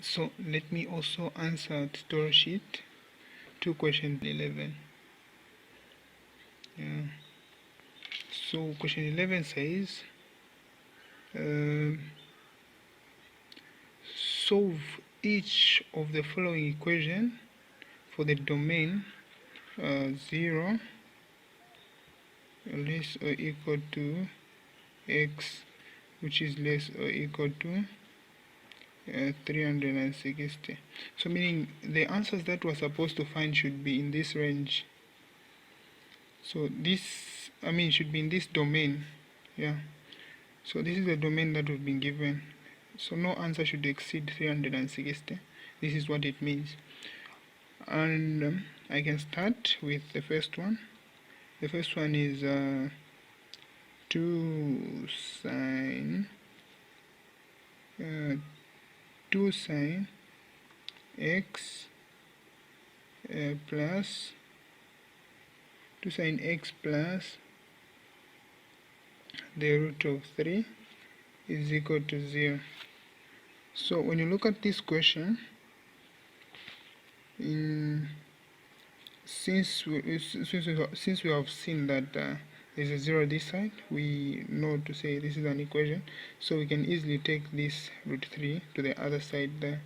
So let me also answer tutorial sheet 2 question 11. So question 11 says solve each of the following equation for the domain 0 less or equal to x, which is less or equal to 360. So meaning the answers that we're supposed to find should be in this range. So this, should be in this domain. So this is the domain that we've been given. So no answer should exceed 360. This is what it means. And I can start with the first one. The first one is 2 sine 2 sine x plus 2 sine x plus the root of 3 is equal to 0. So when you look at this question, since we have seen that there's a 0 this side, we know to say this is an equation, so we can easily take this root 3 to the other side there.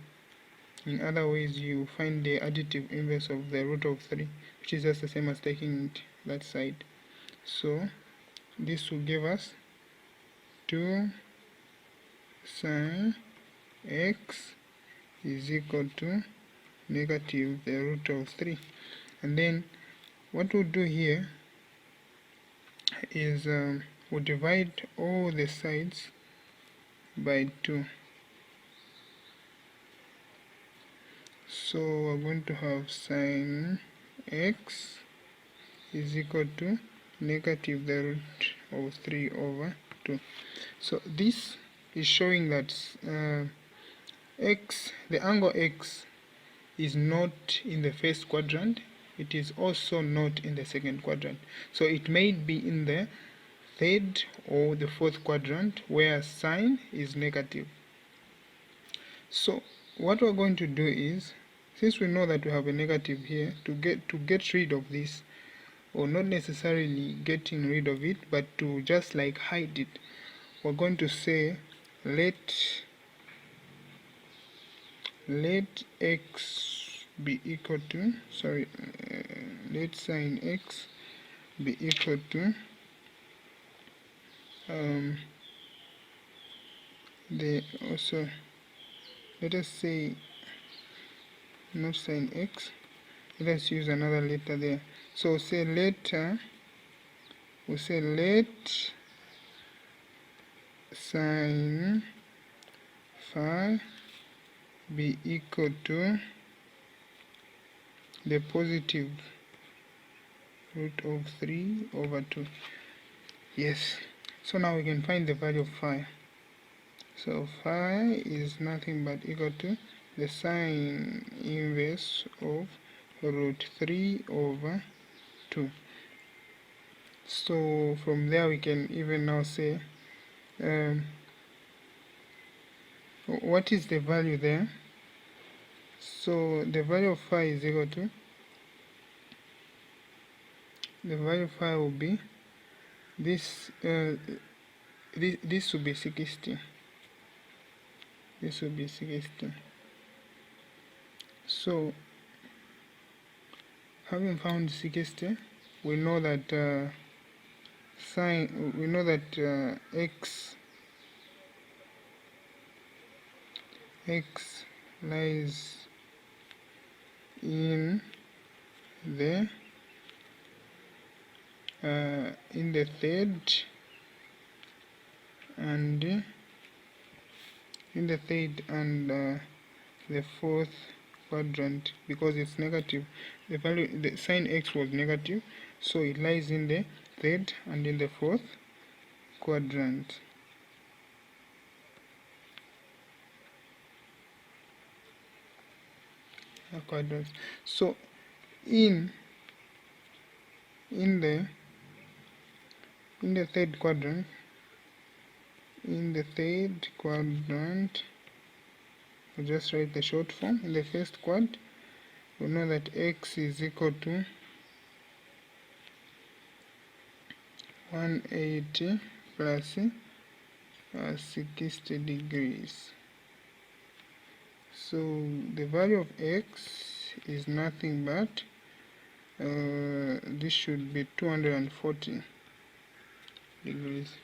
In other ways, you find the additive inverse of the root of 3, which is just the same as taking it that side. So this will give us 2 sine x is equal to negative the root of 3. And then what we'll do here is we'll divide all the sides by 2. So we're going to have sine x is equal to negative the root of 3 over 2. So this is showing that the angle x is not in the first quadrant, it is also not in the second quadrant. So it may be in the third or the fourth quadrant where sine is negative. So what we're going to do is, since we know that we have a negative here, to get rid of this, or not necessarily getting rid of it, but to just like hide it, we're going to say let x be equal to, let sine x be equal to let us say not sine x, let us use another letter there. So we'll say let sine phi be equal to the positive root of 3 over 2. Yes, so now we can find the value of phi. So phi is nothing but equal to the sine inverse of root 3 over 2. So from there we can even now say what is the value there. So the value of phi is equal to, the value of phi will be this, this will be 60. This will be 60. So having found 60, we know that x lies in the third and the fourth quadrant, because it's negative. The sine x was negative, so it lies in the third and in the fourth quadrant. So in the third quadrant, we'll just write the short form. In the first quad, we know that x is equal to 180 plus 60 degrees. So the value of x is nothing but this should be 240 degrees.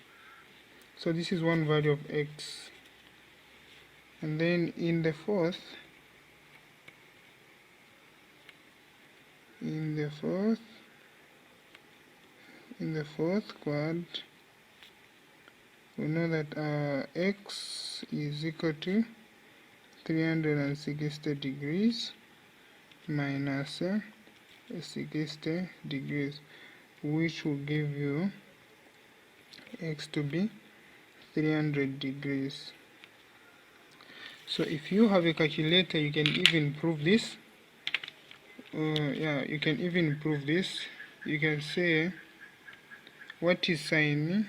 So this is one value of x. And then in the fourth quad, we know that x is equal to 360 degrees minus 60 degrees, which will give you x to be 300 degrees. So if you have a calculator, you can even prove this. You can even prove this. You can say, what is sine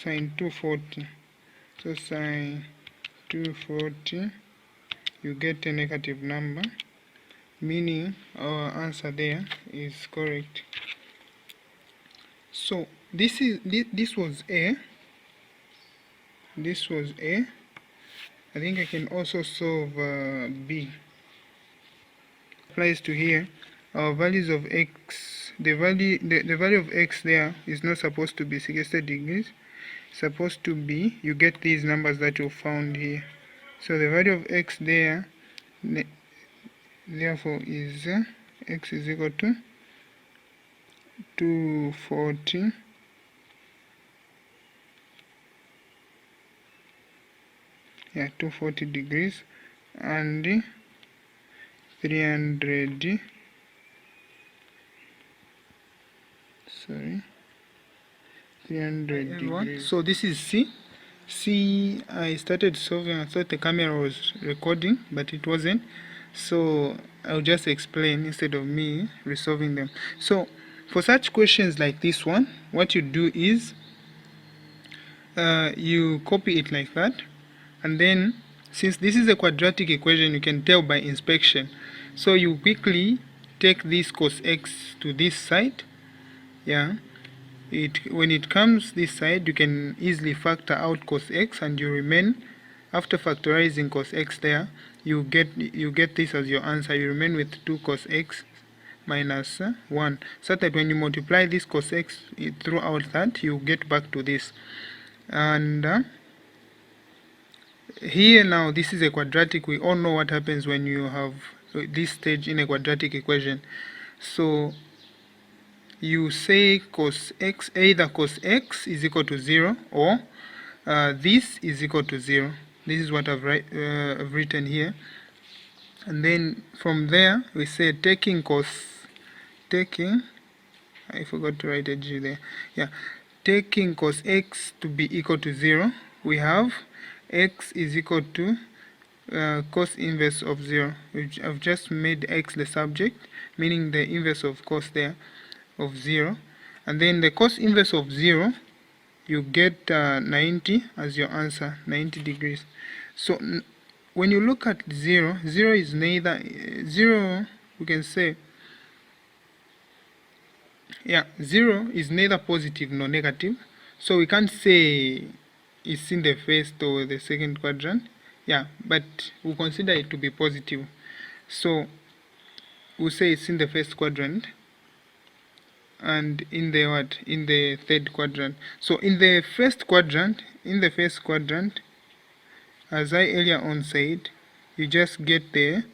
240? So sine 240, you get a negative number, meaning our answer there is correct. So this was A. This was A. I think I can also solve B. Applies to here. Our values of x, the value of x there is not supposed to be 60 degrees. It's supposed to be, you get these numbers that you found here. So the value of x there, therefore, is x is equal to 240 240 degrees and 300 degrees. So this is C. I started solving. I thought the camera was recording, but it wasn't. So I'll just explain instead of me resolving them. So for such questions like this one, what you do is you copy it like that, and then since this is a quadratic equation, you can tell by inspection. So you quickly take this cos x to this side. When it comes this side, you can easily factor out cos x, and you remain, after factorizing cos x there, you get this as your answer. You remain with 2 cos x minus 1, so that when you multiply this cos x throughout that, you get back to this. And here now, this is a quadratic. We all know what happens when you have this stage in a quadratic equation. So you say cos x, either cos x is equal to 0 or this is equal to 0. This is what I've written here. And then from there we say taking I forgot to write a G there. Taking cos x to be equal to 0, we have x is equal to cos inverse of 0. I've just made x the subject, meaning the inverse of cos there of 0. And then the cos inverse of 0, you get 90 as your answer, 90 degrees. So when you look at 0, 0 is neither 0, we can say 0 is neither positive nor negative, so we can't say it's in the first or the second quadrant, but we'll consider it to be positive. So we'll say it's in the first quadrant and in the third quadrant. So in the first quadrant, as I earlier on said, you just get the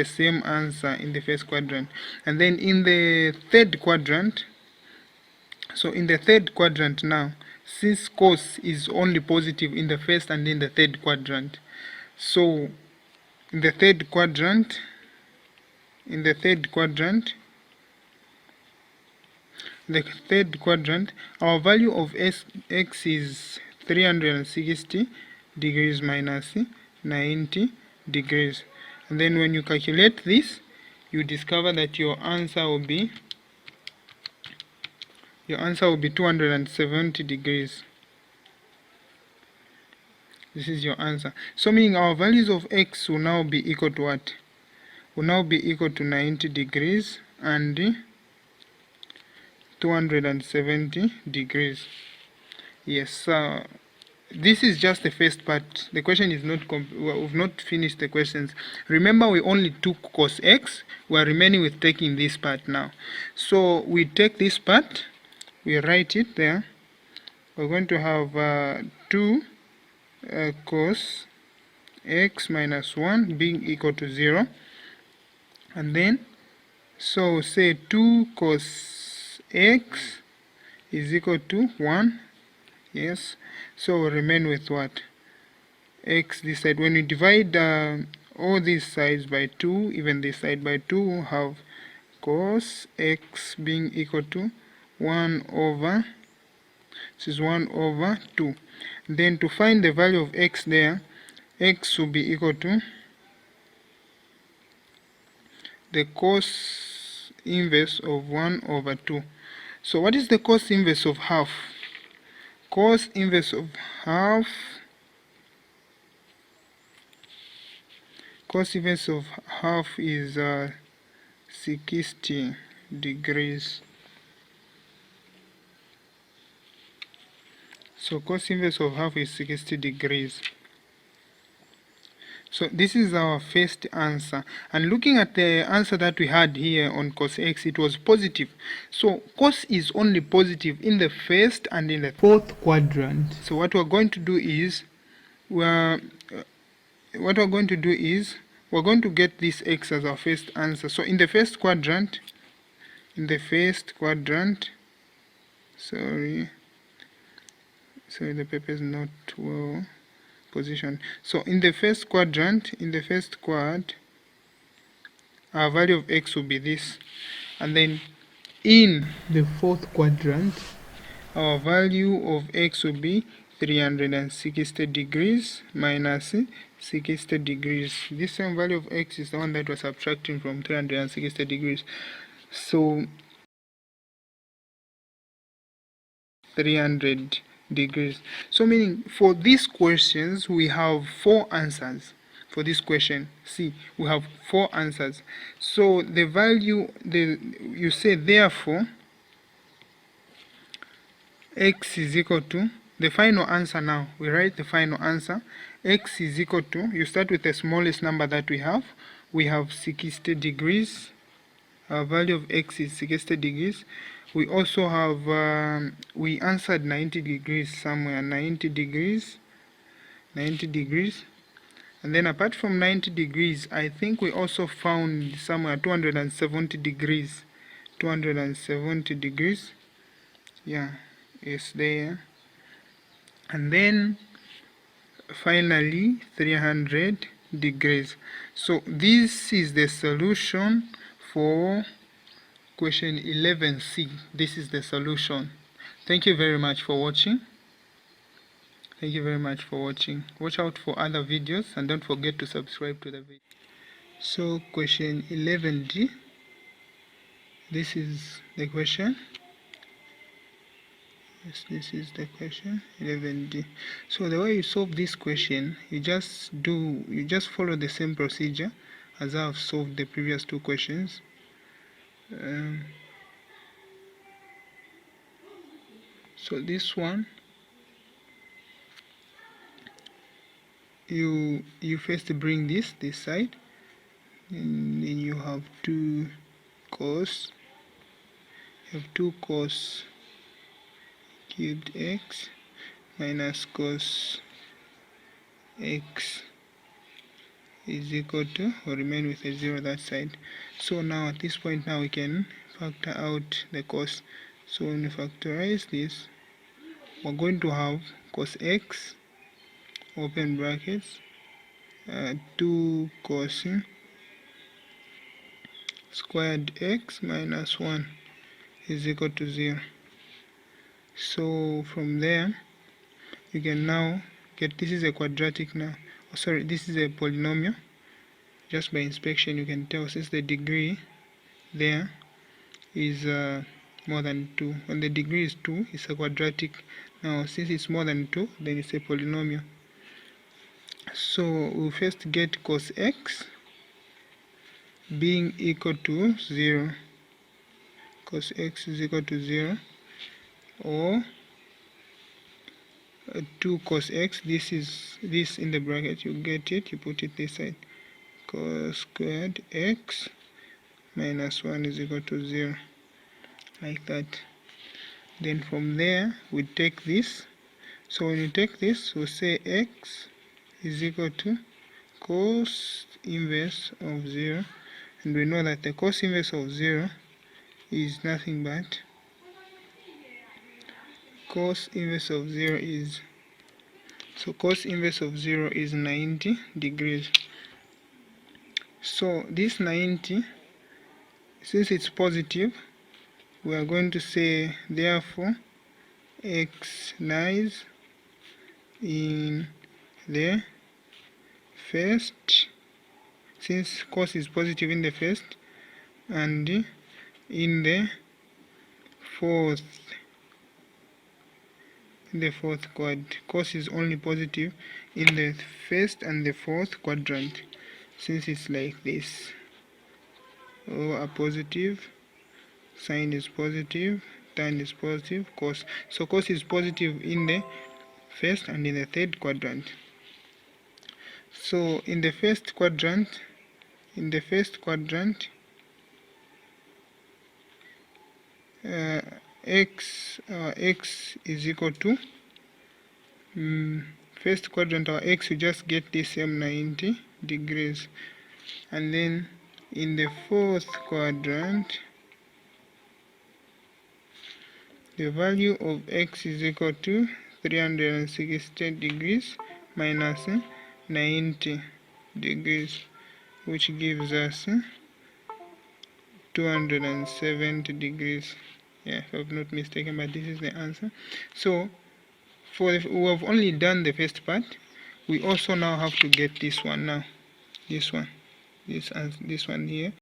same answer in the first quadrant. And then in the third quadrant, now, since cos is only positive in the first and in the third quadrant, so in the third quadrant, our value of x is 360 degrees minus 90 degrees. And then when you calculate this, you discover that your answer will be 270 degrees. This is your answer. So meaning our values of x will now be equal to what? Will now be equal to 90 degrees and 270 degrees. Yes, this is just the first part. The question is not we've not finished the questions. Remember, we only took cos x. We are remaining with taking this part now. So we take this part, we write it there. We're going to have 2 cos x minus 1 being equal to 0, and then so say 2 cos x is equal to 1. Yes, so we remain with what? X this side. When we divide all these sides by 2, even this side by 2, we'll have cos x being equal to 1 over, this is 1 over 2. Then to find the value of x there, x will be equal to the cos inverse of 1 over 2. So what is the cos inverse of half? Cos inverse of half, cos inverse of half is 60 degrees. So cos inverse of half is 60 degrees. So this is our first answer. And looking at the answer that we had here on cos x, it was positive. So cos is only positive in the first and in the fourth quadrant. So what we're going to do is we're going to get this x as our first answer. So in the first quadrant, sorry, the paper is not well positioned. So in the first quadrant, our value of x will be this, and then in the fourth quadrant, our value of x will be 360 degrees minus 60 degrees. This same value of x is the one that we're subtracting from 360 degrees. So 300 degrees. So meaning for these questions we have 4 answers. For this question, see, we have 4 answers. So the value, you say therefore x is equal to the final answer. Now we write the final answer. X is equal to, you start with the smallest number that we have 60 degrees. Our value of x is 60 degrees. We also have we answered 90 degrees somewhere, 90 degrees. And then apart from 90 degrees, I think we also found somewhere 270 degrees. 270 degrees. Yeah, it's there. And then finally 300 degrees. So this is the solution for question 11C. This is the solution. Thank you very much for watching. Watch out for other videos and don't forget to subscribe to the video. So question 11D, this is the question. Yes, this is the question 11D. So the way you solve this question, you just follow the same procedure as I have solved the previous 2 questions. So this one, you first bring this side, and then you have 2 cos cubed x minus cos x is equal to, or remain with a 0 that side. So now at this point now we can factor out the cos. So when we factorize this, we're going to have cos x, open brackets, 2 cos squared x minus 1 is equal to 0. So from there you can now get, this is a quadratic now, this is a polynomial. Just by inspection you can tell, since the degree there is more than 2, when the degree is 2, it's a quadratic. Now since it's more than 2, then it's a polynomial. So we first get cos x being equal to 0. Cos x is equal to 0, or 2 cos x. This is this in the bracket, you get it, you put it this side. Cos squared x minus 1 is equal to 0, like that. Then from there we take this. So when you take this, we'll say x is equal to cos inverse of 0, and we know that the cos inverse of 0 is nothing but cos inverse of 0 is, so cos inverse of 0 is 90 degrees. So this 90, since it's positive, we are going to say therefore x lies in the first, since cos is positive in the first, and in the fourth quad. Cos is only positive in the first and the fourth quadrant, since it's like this. A positive, sine is positive, tan is positive, cos. So cos is positive in the first and in the third quadrant. So in the first quadrant, x is equal to, first quadrant, our x, we just get this same 90 degrees. And then in the fourth quadrant, the value of x is equal to 360 degrees minus 90 degrees, which gives us 270 degrees. Yeah, if I'm not mistaken, but this is the answer. So we have only done the first part. We also now have to get this one now. This one here.